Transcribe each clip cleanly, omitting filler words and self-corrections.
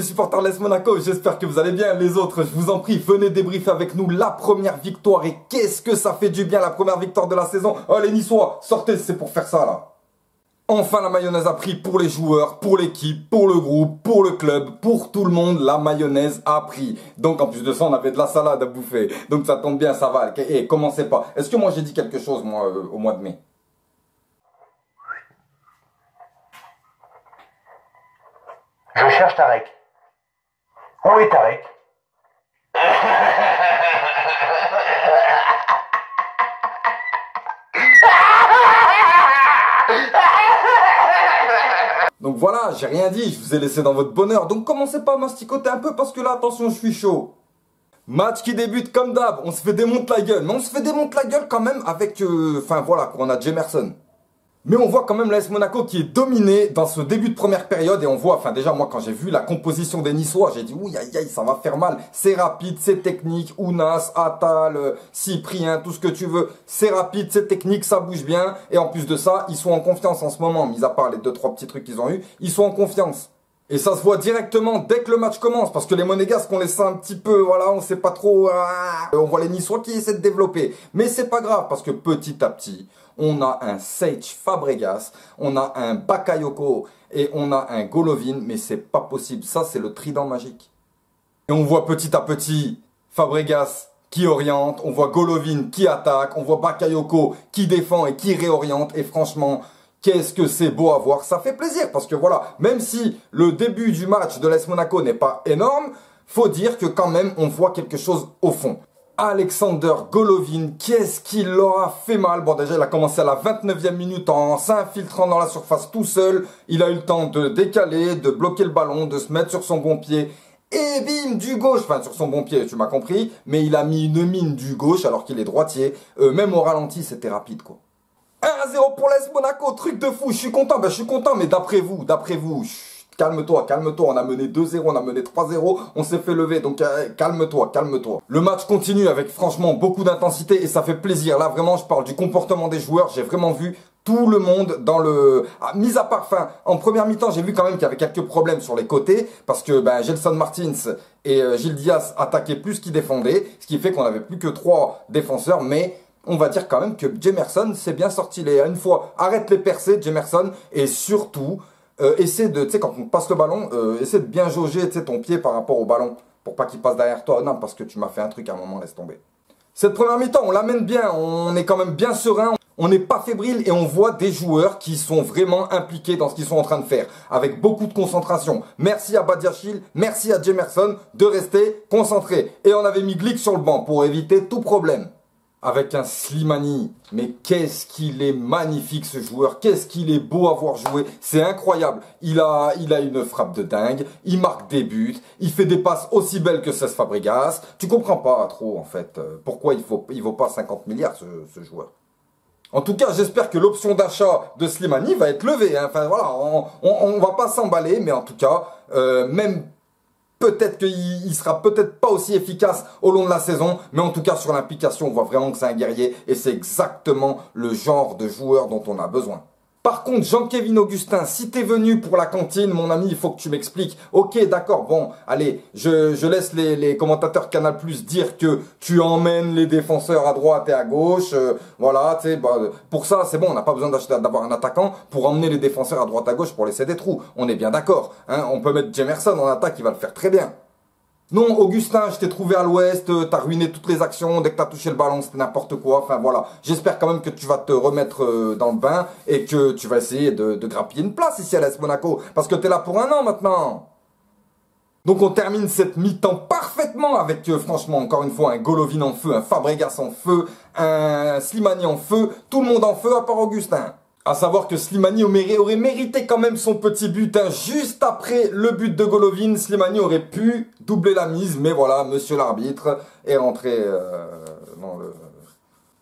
les supporters de l'AS Monaco, j'espère que vous allez bien. Les autres, je vous en prie, venez débriefer avec nous la première victoire. Et qu'est-ce que ça fait du bien, la première victoire de la saison. Oh les Niçois, sortez, c'est pour faire ça là. Enfin, la mayonnaise a pris pour les joueurs, pour l'équipe, pour le groupe, pour le club, pour tout le monde. La mayonnaise a pris. Donc, en plus de ça, on avait de la salade à bouffer. Donc, ça tombe bien, ça va. Et commencez pas. Est-ce que moi, j'ai dit quelque chose, moi, au mois de mai? Je cherche Tarek. Où est Tarek? Donc voilà, j'ai rien dit, je vous ai laissé dans votre bonheur. Donc commencez pas à masticoter un peu parce que là, attention, je suis chaud. Match qui débute comme d'hab, on se fait démonter la gueule. Mais on se fait démonter la gueule quand même avec, enfin voilà, on a Jemerson. Mais on voit quand même l'AS Monaco qui est dominé dans ce début de première période. Et on voit, enfin déjà moi quand j'ai vu la composition des Niçois, j'ai dit ouh aïe aïe ça va faire mal. C'est rapide, c'est technique, Ounas, Attal, Cyprien, tout ce que tu veux. C'est rapide, c'est technique, ça bouge bien. Et en plus de ça, ils sont en confiance en ce moment, mis à part les 2-3 petits trucs qu'ils ont eu. Ils sont en confiance. Et ça se voit directement dès que le match commence. Parce que les Monégasques, on les sent un petit peu, voilà, on sait pas trop. On voit les Niçois qui essaient de développer. Mais c'est pas grave parce que petit à petit, on a un Seiche Fabregas, on a un Bakayoko et on a un Golovin. Mais c'est pas possible. Ça, c'est le trident magique. Et on voit petit à petit Fabregas qui oriente. On voit Golovin qui attaque. On voit Bakayoko qui défend et qui réoriente. Et franchement... qu'est-ce que c'est beau à voir, ça fait plaisir parce que voilà, même si le début du match de l'AS Monaco n'est pas énorme, faut dire que quand même on voit quelque chose au fond. Alexander Golovin, qu'est-ce qu'il leur a fait mal? Bon déjà il a commencé à la 29e minute en s'infiltrant dans la surface tout seul, il a eu le temps de décaler, de bloquer le ballon, de se mettre sur son bon pied. Et bim, du gauche, enfin sur son bon pied, tu m'as compris, mais il a mis une mine du gauche alors qu'il est droitier, même au ralenti c'était rapide quoi. 1-0 pour l'AS Monaco, truc de fou, je suis content, mais d'après vous, calme-toi, on a mené 2-0, on a mené 3-0, on s'est fait lever, donc calme-toi. Le match continue avec franchement beaucoup d'intensité et ça fait plaisir, là vraiment je parle du comportement des joueurs, j'ai vraiment vu tout le monde dans le... Ah, mis à part, enfin, en première mi-temps, j'ai vu quand même qu'il y avait quelques problèmes sur les côtés, parce que Gelson Martins et Gil Diaz attaquaient plus qu'ils défendaient, ce qui fait qu'on n'avait plus que 3 défenseurs, mais... on va dire quand même que Jemerson s'est bien sorti. Une fois, arrête les percées, Jemerson, et surtout, essaie de, tu sais, quand on passe le ballon, essaie de bien jauger, tu sais, ton pied par rapport au ballon, pour pas qu'il passe derrière toi. Non, parce que tu m'as fait un truc à un moment, laisse tomber. Cette première mi-temps, on l'amène bien, on est quand même bien serein, on n'est pas fébrile et on voit des joueurs qui sont vraiment impliqués dans ce qu'ils sont en train de faire, avec beaucoup de concentration. Merci à Badiachil, merci à Jemerson de rester concentré. Et on avait mis Glick sur le banc pour éviter tout problème. Avec un Slimani, mais qu'est-ce qu'il est magnifique ce joueur, qu'est-ce qu'il est beau à voir jouer, c'est incroyable. Il a une frappe de dingue, il marque des buts, il fait des passes aussi belles que Cesc Fabregas. Tu comprends pas trop en fait pourquoi il vaut pas 50 milliards ce joueur. En tout cas, j'espère que l'option d'achat de Slimani va être levée. Hein. Enfin voilà, on va pas s'emballer, mais en tout cas, même... peut-être qu'il sera peut-être pas aussi efficace au long de la saison, mais en tout cas sur l'implication, on voit vraiment que c'est un guerrier et c'est exactement le genre de joueur dont on a besoin. Par contre, Jean-Kévin Augustin, si t'es venu pour la cantine, mon ami, il faut que tu m'expliques. Ok, d'accord, bon, allez, je laisse les commentateurs Canal+ dire que tu emmènes les défenseurs à droite et à gauche. Voilà, tu sais, pour ça, c'est bon, on n'a pas besoin d'avoir un attaquant pour emmener les défenseurs à droite à gauche pour laisser des trous. On est bien d'accord. Hein, on peut mettre Jemerson en attaque, il va le faire très bien. Non, Augustin, je t'ai trouvé à l'ouest, t'as ruiné toutes les actions, dès que t'as touché le ballon, c'était n'importe quoi. Enfin voilà, j'espère quand même que tu vas te remettre dans le bain et que tu vas essayer de grappiller une place ici à l'AS Monaco, parce que t'es là pour 1 an maintenant. Donc on termine cette mi-temps parfaitement avec, franchement, encore une fois, un Golovin en feu, un Fabregas en feu, un Slimani en feu, tout le monde en feu à part Augustin. À savoir que Slimani aurait mérité quand même son petit but. Hein. Juste après le but de Golovin, Slimani aurait pu doubler la mise. Mais voilà, monsieur l'arbitre est rentré dans le...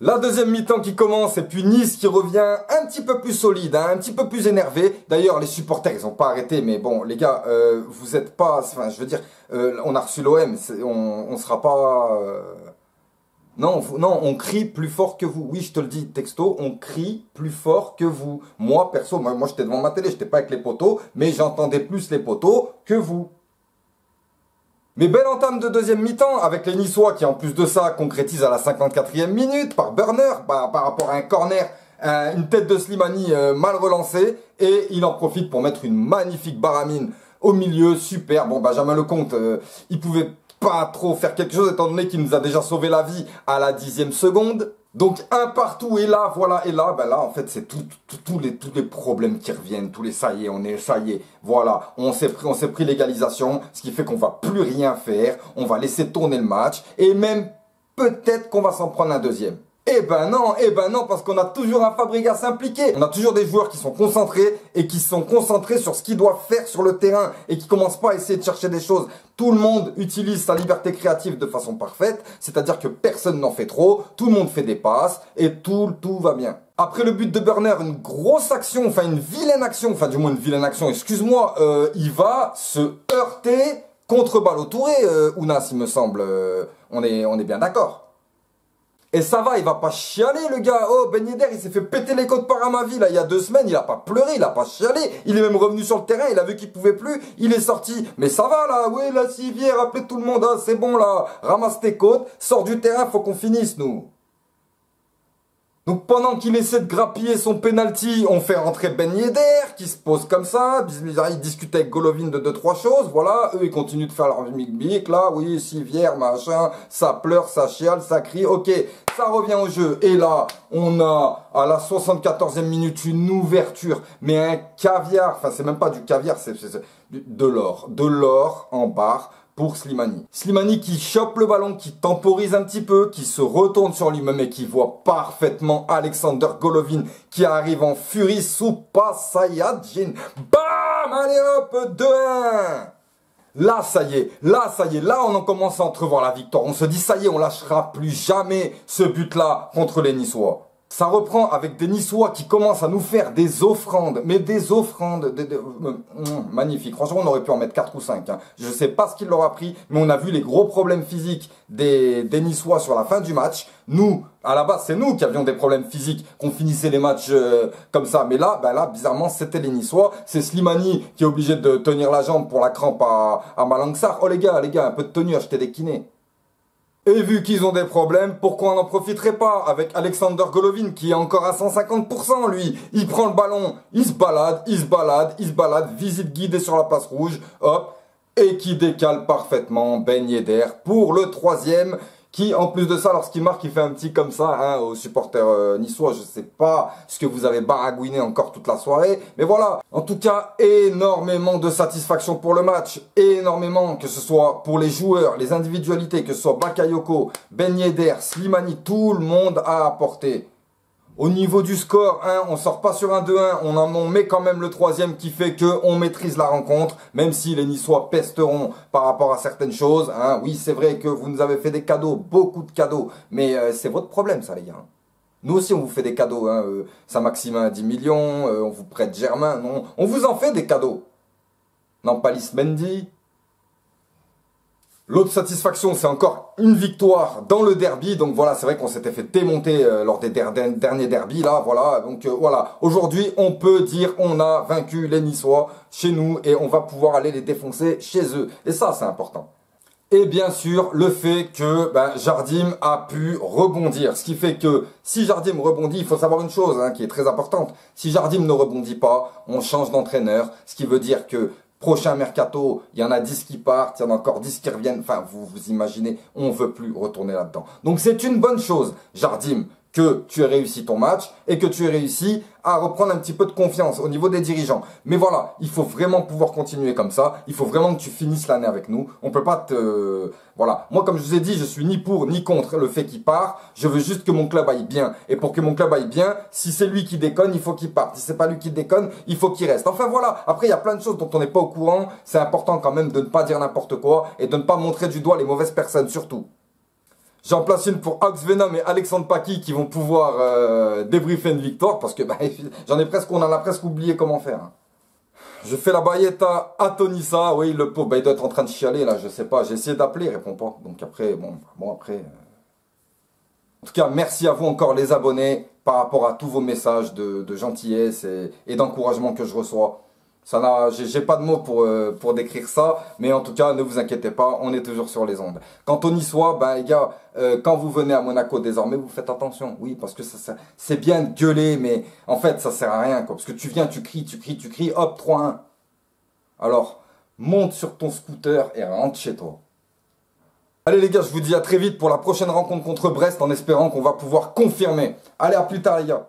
La deuxième mi-temps qui commence et puis Nice qui revient un petit peu plus solide, hein, un petit peu plus énervé. D'ailleurs, les supporters, ils n'ont pas arrêté. Mais bon, les gars, vous êtes pas... Enfin, je veux dire, on a reçu l'OM. On sera pas... Non, on crie plus fort que vous. Oui, je te le dis, texto, on crie plus fort que vous. Moi, perso, moi j'étais devant ma télé, j'étais pas avec les poteaux, mais j'entendais plus les poteaux que vous. Mais belle entame de deuxième mi-temps avec les Niçois qui en plus de ça concrétisent à la 54e minute par Burner, par rapport à un corner, une tête de Slimani mal relancée, et il en profite pour mettre une magnifique baramine au milieu, super. Bon, Benjamin Lecomte, il pouvait pas trop faire quelque chose étant donné qu'il nous a déjà sauvé la vie à la 10e seconde. Donc un partout, et là, voilà, et là, ben là, en fait, c'est tous les problèmes qui reviennent, ça y est, voilà, on s'est pris l'égalisation, ce qui fait qu'on va plus rien faire, on va laisser tourner le match, et même, peut-être qu'on va s'en prendre un deuxième. Eh ben non, parce qu'on a toujours un Fabregas impliqué. On a toujours des joueurs qui sont concentrés et qui sont concentrés sur ce qu'ils doivent faire sur le terrain et qui commencent pas à essayer de chercher des choses. Tout le monde utilise sa liberté créative de façon parfaite, c'est-à-dire que personne n'en fait trop, tout le monde fait des passes et tout va bien. Après le but de Burner, une grosse action, enfin une vilaine action, enfin du moins une vilaine action, excuse-moi, il va se heurter contre Ballo Touré, Ounas, il me semble, on est bien d'accord. Et ça va, il va pas chialer le gars. Oh, Ben Yedder, il s'est fait péter les côtes par Amavi là il y a 2 semaines, il a pas pleuré, il a pas chialé. Il est même revenu sur le terrain, il a vu qu'il pouvait plus, il est sorti. Mais ça va là, oui, la civière, appelez tout le monde, hein, c'est bon là, ramasse tes côtes, sors du terrain, faut qu'on finisse nous. Donc pendant qu'il essaie de grappiller son penalty, on fait rentrer Ben Yedder qui se pose comme ça, il discute avec Golovin de 2-3 choses, voilà, eux ils continuent de faire leur mic là, oui, civière, machin, ça pleure, ça chiale, ça crie, ok, ça revient au jeu, et là, on a à la 74e minute une ouverture, mais un caviar, enfin c'est même pas du caviar, c'est de l'or en barre, pour Slimani. Slimani qui chope le ballon, qui temporise un petit peu, qui se retourne sur lui-même et qui voit parfaitement Alexander Golovin qui arrive en furie sous Passayadjin. Bam! Allez hop, 2-1! Là, ça y est, là on en commence à entrevoir la victoire. On se dit, ça y est, on lâchera plus jamais ce but-là contre les Niçois. Ça reprend avec des Niçois qui commencent à nous faire des offrandes, mais des offrandes, magnifiques. Franchement, on aurait pu en mettre 4 ou 5. Hein. Je ne sais pas ce qu'il leur a pris, mais on a vu les gros problèmes physiques des Niçois sur la fin du match. Nous, à la base, c'est nous qui avions des problèmes physiques, qu'on finissait les matchs comme ça. Mais là, bizarrement, c'était les Niçois. C'est Slimani qui est obligé de tenir la jambe pour la crampe à Malangsar. Oh les gars, un peu de tenue, achetez des kinés. Et vu qu'ils ont des problèmes, pourquoi on n'en profiterait pas avec Alexander Golovin qui est encore à 150% lui. Il prend le ballon, il se balade, visite guidée sur la place rouge, hop, et qui décale parfaitement Ben Yedder pour le 3e. Qui, en plus de ça, lorsqu'il marque, il fait un petit comme ça, hein, aux supporters niçois. Je sais pas ce que vous avez baragouiné encore toute la soirée. Mais voilà. En tout cas, énormément de satisfaction pour le match. Énormément, que ce soit pour les joueurs, les individualités, que ce soit Bakayoko, Ben Yedder, Slimani, tout le monde a apporté. Au niveau du score, hein, on sort pas sur un 2-1, on met quand même le 3e qui fait qu'on maîtrise la rencontre, même si les Niçois pesteront par rapport à certaines choses. Hein. Oui, c'est vrai que vous nous avez fait des cadeaux, beaucoup de cadeaux, mais c'est votre problème ça les gars. Nous aussi on vous fait des cadeaux, hein. Saint-Maximin à 10 millions, on vous prête Germain, non, on vous en fait des cadeaux. Nampalys Mendy. L'autre satisfaction, c'est encore une victoire dans le derby. Donc voilà, c'est vrai qu'on s'était fait démonter lors des derniers derbys. Là, voilà. Donc voilà, aujourd'hui, on peut dire on a vaincu les Niçois chez nous et on va pouvoir aller les défoncer chez eux. Et ça, c'est important. Et bien sûr, le fait que Jardim a pu rebondir. Ce qui fait que si Jardim rebondit, il faut savoir une chose qui est très importante. Si Jardim ne rebondit pas, on change d'entraîneur. Ce qui veut dire que prochain mercato, il y en a 10 qui partent, il y en a encore 10 qui reviennent. Enfin, vous imaginez, on ne veut plus retourner là-dedans. Donc c'est une bonne chose, Jardim, que tu aies réussi ton match et que tu aies réussi à reprendre un petit peu de confiance au niveau des dirigeants. Mais voilà, il faut vraiment pouvoir continuer comme ça. Il faut vraiment que tu finisses l'année avec nous. On peut pas te... Voilà. Moi, comme je vous ai dit, je suis ni pour ni contre le fait qu'il part. Je veux juste que mon club aille bien. Et pour que mon club aille bien, si c'est lui qui déconne, il faut qu'il parte. Si c'est pas lui qui déconne, il faut qu'il reste. Enfin voilà. Après, il y a plein de choses dont on n'est pas au courant. C'est important quand même de ne pas dire n'importe quoi et de ne pas montrer du doigt les mauvaises personnes surtout. J'en place une pour Ox Venom et Alexandre Paki qui vont pouvoir débriefer une victoire parce que on en a presque oublié comment faire. Hein. Je fais la bailletta à Tonissa, oui le pauvre, il doit être en train de chialer là, je sais pas, j'ai essayé d'appeler, il répond pas. Donc après, après... En tout cas, merci à vous encore les abonnés par rapport à tous vos messages de gentillesse et d'encouragement que je reçois. J'ai pas de mots pour décrire ça, mais en tout cas, ne vous inquiétez pas, on est toujours sur les ondes. Quand on y soit, ben les gars, quand vous venez à Monaco désormais, vous faites attention. Oui, parce que c'est bien de gueuler, mais en fait, ça sert à rien, quoi. Parce que tu viens, tu cries, hop, 3-1. Alors, monte sur ton scooter et rentre chez toi. Allez les gars, je vous dis à très vite pour la prochaine rencontre contre Brest en espérant qu'on va pouvoir confirmer. Allez, à plus tard les gars.